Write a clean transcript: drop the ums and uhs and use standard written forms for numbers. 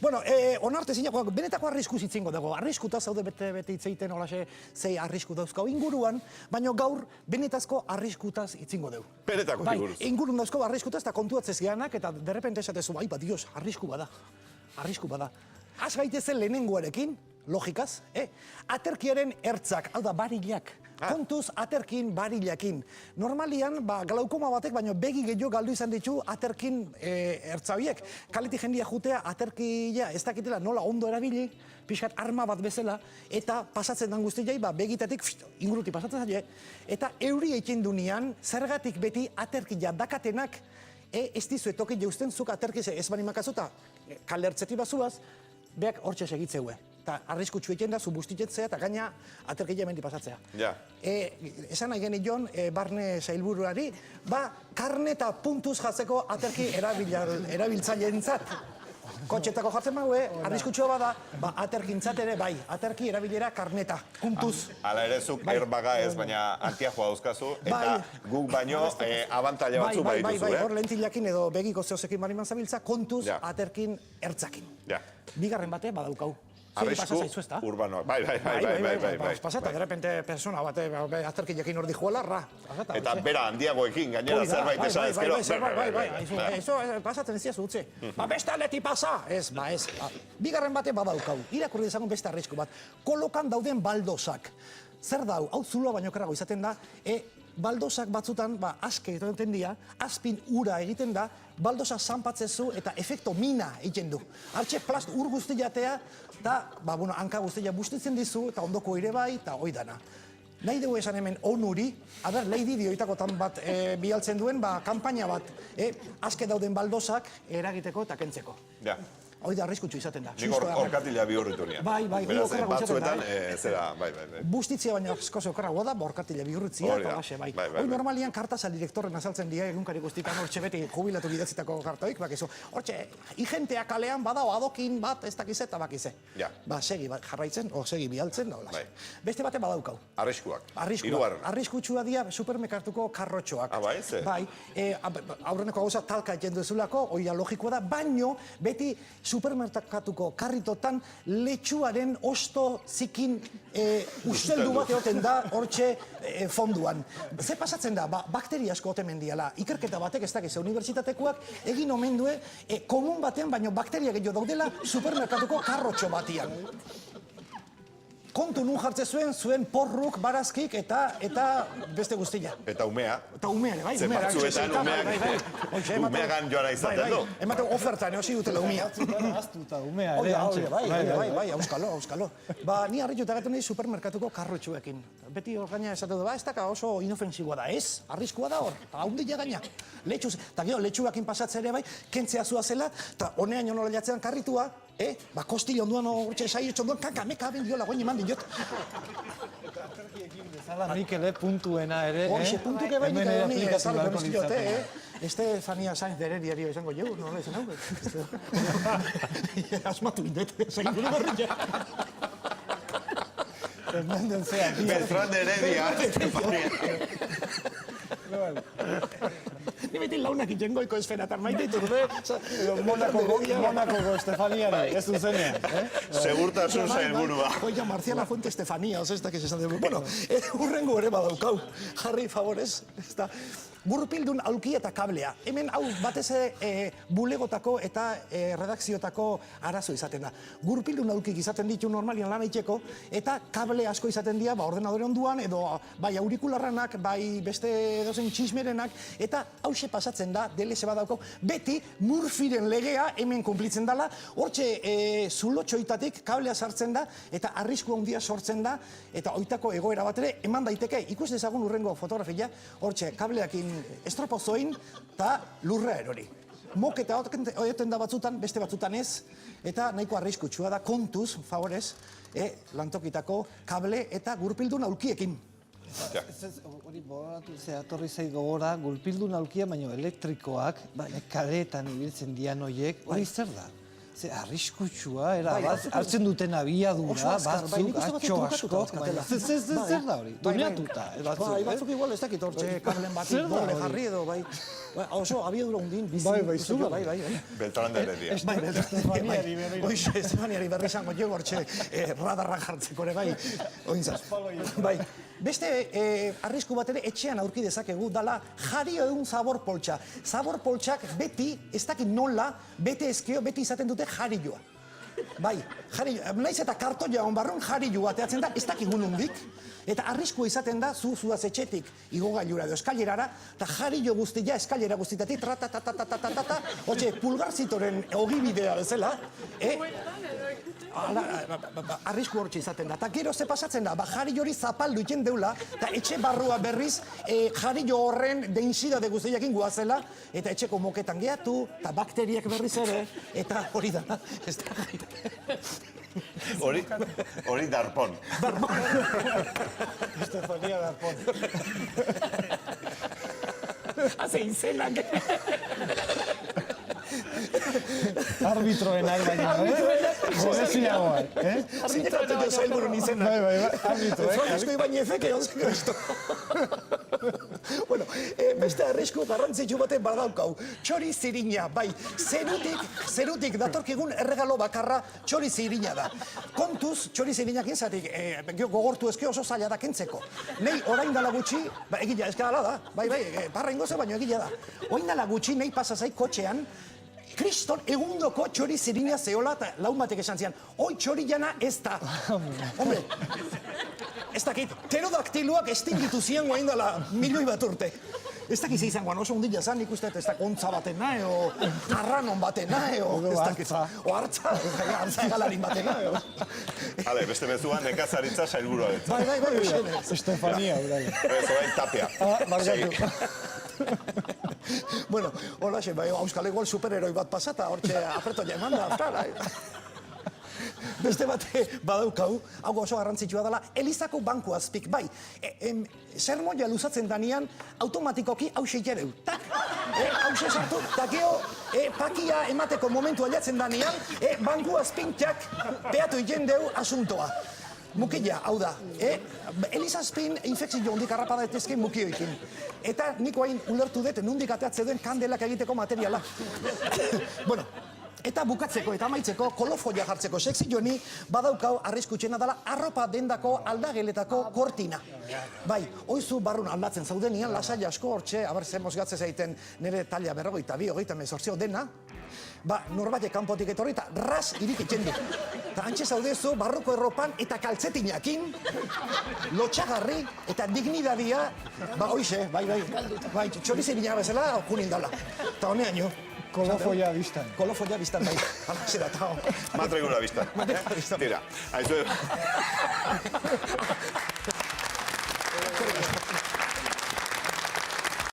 Bueno, onarte zinako, benetako arriskuz itzingo dago. Arriskuta zaude bete itzeiten olaxe zei arrisku dauzkau inguruan, baina gaur benetazko arriskutaz itzingo dugu. Benetako buruz. Bai, ingurun dauzko arriskutaz eta kontuatzez geanak eta derrepente esatezu, bai, dios, arrisku bada. Arrisku bada. Az gaitezen lehenengoarekin, logikaz, aterkiaren ertzak, hau da, barilak. Kontuz aterkin barilakin. Normalian, glaukoma batek, baina begi gehiago galdu izan ditu aterkin ertzabiek. Kaleti jendia jutea aterkia ez dakitela nola ondo erabili, pixkat arma bat bezala, eta pasatzen dan guztiai, begitatik inguruti pasatzen zaila, eta euri eikin dunean, zergatik beti aterkia dakatenak, ez dizu etoki jausten zuk aterkize ez bani makazuta, kalertzeti bazuaz, beak hortxe segitzeue. Eta arriskutsu egiten da, zu bustitetzea eta gaina aterkia mendi pasatzea. Esan nahi genion, barne sailburuari, karne eta puntuz jatzeko aterki erabiltzaileentzat. Kotxetako jartzen maue, arriskutsua bada, aterkintzat ere, bai, aterki erabilera karneta, puntuz. Hala ere zuk erbaga ez, baina antiajoa dauzkazu, eta guk baino abantaila batzu bai dituzu, hor lentilakin edo begiko zehozekin bariman zabiltza, kontuz aterkin ertzakin. Bigarren bate badaukau. Arrisku urbanoak, bai. Pasata, derrepente persona bate aterkilekin hor dijuela, Eta bera handiagoekin, gainera zerbait esan ezkero. Bai, eso pasatzen ez diazu utze. Beste aleti pasa! Ez. Bigarren bate badaukau, irakurri dezagun beste arrisku bat. Kolokan dauden baldozak. Zer dau, hau zuloa baino kerrago izaten da, baldozak batzutan, aske egiten dira, azpin ura egiten da, baldosa zanpatzezu eta efekto mina egiten du. Artxe plast ur guzti jatea, eta hanka guztia bustitzen dizu, eta ondoko ere bai, eta hoi dana. Nahi dugu esan hemen onuri, Lady Dioitakotan bat bialtzen duen, kanpaina bat, aske dauden baldozak eragiteko eta kentzeko. Hoi da arriskutsu izaten da. Nik orkatila bihurritu nian. Bai, batzuetan, zera, bai. Bustitzia baina asko zeokarragoa da, orkatila bihurritzia, eta base, bai. Hoi normalian kartazal direktorren azaltzen dira, egunkari guztitan hortxe beti jubilatu gidatzitako kartoik, bakizu. Hortxe, igentea kalean badao adokin bat, ez dakize eta bakize. Segi jarraitzen, segi bialtzen, da hola. Beste bate badaukau. Arriskuak. Arriskutsua dira supermerkatuko karrotxoak. Bai, ze? Bai, aurreneko gauza talka egiten duzulako, oia logikoa da, baino beti supermerkatuko karritotan letxuaren osto zikin usteldu bat egoten da hortxe fonduan. Ze pasatzen da, bakteria asko otemen diala. Ikerketa batek ez dakize, unibertsitatekoak egin omen due, komun batean, baino bakteria gehiago daudela supermerkatuko karrotxo batian. Kontu nun jartze zuen porruk, barazkik eta beste guztia. Eta umea. Eta umea, bai. Ze batzuetan umeagan joara izaten du. Ematen ofertan, hasi dutela umea. Aztuta umea ere. Bai, auskalo. Ni harritu eta gatu nahi supermerkatuko karrotxuekin. Beti hor gaina esatu du, ez daka oso inofensiboa da, ez? Arriskua da hor, eta haundila gaina. Eta gero, letxuakin pasatze ere bai, kentzea zua zela, eta honean joan jatzean karritua, kostile onduan hortxe sairtxo onduan, kanka bendiola, goin eman dinot. Eta aterkiekin bezala Mikele puntuena ere, Hoxe, puntuke bai nik edo ni ezarri konizkiote, Estefania Sainz de Herediario izango jau, nola izan hau? Asmatu indet, segin gure barrilla. Tremenden zea. Beltrán de Heredia, Estefania. Ni beti launak itxengoiko esferatar maite iturde. Monakoko Estefaniari, ez duzenean. Segurtasun sailburua. Oia, Marciala Fuente Estefania, ez da que se esan dugu. Bueno, urrengo ere badaukau. Jarri, favorez, ez da. Gurpildun aulki eta kablea. Hemen hau batez bulegotako eta redakziotako arazo izaten da. Gurpildun aulkik izaten ditu normalian lan eitxeko eta kable asko izaten dira ordenadore onduan edo bai aurikularranak, bai beste edozen txismerenak eta hause pasatzen da, DLS badaukau, beti Murphyren legea hemen kumplitzen dela, hortxe zulotxoitatik kablea sartzen da eta arrisku handia sortzen da eta oitako egoera bat ere eman daiteke. Ikus dezagun urrengo fotografia, hortxe kableakin estropozoin eta lurra erori. Moketa oioten da batzutan, beste batzutan ez, eta nahiko arriskutsua da kontuz, favorez, lantokitako kable eta gurpildun aulkiekin. Hori borratu zeatorri zait gogora, gurpildun aulkia, baino elektrikoak, kaleetan ibiltzen dian horiek, hori zer da? Ze arriskutsua, bat, hartzen duten abiadura, batzuk, atxo asko. Zer da hori? Dominatuta, batzuk. Bai, batzuk igual ez dakit hortxe, kablen batik, doble jarri edo, bai. Oso abiadura hundin, bizi. Bai, zuga. Bai. Beltran de Heredia. Bai, Estefaniari berri. Oixe, Estefaniari berri izango jo hortxe, radarra jartzeko ere, bai. Ointzaz. Bai. Beste arrisku bat ere etxean aurki dezakegu dala jario egun zabor poltsa. Zabor poltsak beti, ez dakit nola, bete ezkeo, beti izaten dute jarioa. Bai, jarioa. Naiz eta kartoia on barrun jarioa ateatzen da, ez dakit gunundik. Eta arriskua izaten da, zuaz etxetik igogailura edo eskailerara, eta jario guztia eskailera guztitatik, tratatatatatatata, hotxe, pulgarzitoren ogibidea bezala, arrisku hortxe izaten da. Eta gero ze pasatzen da, jari hori zapaldu iten deula, eta etxe barrua berriz jari horren deinsidade guztiakin guazela, eta etxeko moketan gehatu, eta bakteriak berriz ere, eta hori da, ez da. Hori darpon. Estefania Darpon. Haze izenak. Arbitroenak baina, Goreziagoak, Zinekatu jo zailburun izenak. Bai, arbitroek. Francisco Ibañezek egon zen esto. Bueno, beste arrisku garrantzitsu baten badaukau. Txori zirina, bai, zerutik datorkigun erregalo bakarra txori zirina da. Kontuz, txori zirinak inzatik, gogortu ezke oso zaila da kentzeko. Nei orain dala gutxi, egila eskala da, bai, parra ingoze baino egila da. Orain dala gutxi, nei pasazai kotxean, Kriston egundoko txori zirina zehola eta laumatek esan zian, oi txori jana ez da. Hombre, ez dakit, pterodaktiluak estingitu zian guain dela milioi bat urte. Ez dakit izangoan oso hundila zan, nik uste ez da kontza batena, o arranon batena, o hartza egalarin batena. Hale, beste bezuan, nekazaritza sailburua dut. Bai, Estefania, bai. Zorain Tapia. Bueno, hola, Euskal Ego superheroi bat pasata, hortxe apreto ja eman da, Beste bate badaukau, hau oso garrantzitsua dela, Elizako banku azpik, bai, sermoia luzatzen danean, automatikoki hause jareu, tak, hause sartu, eta geho, pakia emateko momentu aliatzen danean, banku azpintiak behatu jendeu asuntoa. Mukila, hau da, Elizazpin infekzio hondik harrapa daitezke mukioekin. Eta niko hain ulertu dut, nondik ateatze duen kandelak egiteko materiala. Bueno, eta bukatzeko eta amaitzeko kolofoia jartzeko sekzioni badaukau arriskutxena dela arropa dendako aldageletako kortina. Bai, oizu barrun aldatzen zaudenian, lasai asko hortxe, aber zen mozgatze zaiten nire talia 28 dena, norbaitek kanpotik etorri eta ras irik itxendu. Eta antxe zaudezu barruko erropan eta kaltzetinakin, lotxagarri eta dignidadia, hoize, bai, txorizirina bezala, junin dala. Eta honean jo. Kolofoia biztan. Kolofoia biztan, bai. Hala, zera, eta Matrikula biztan. Tira, haizu.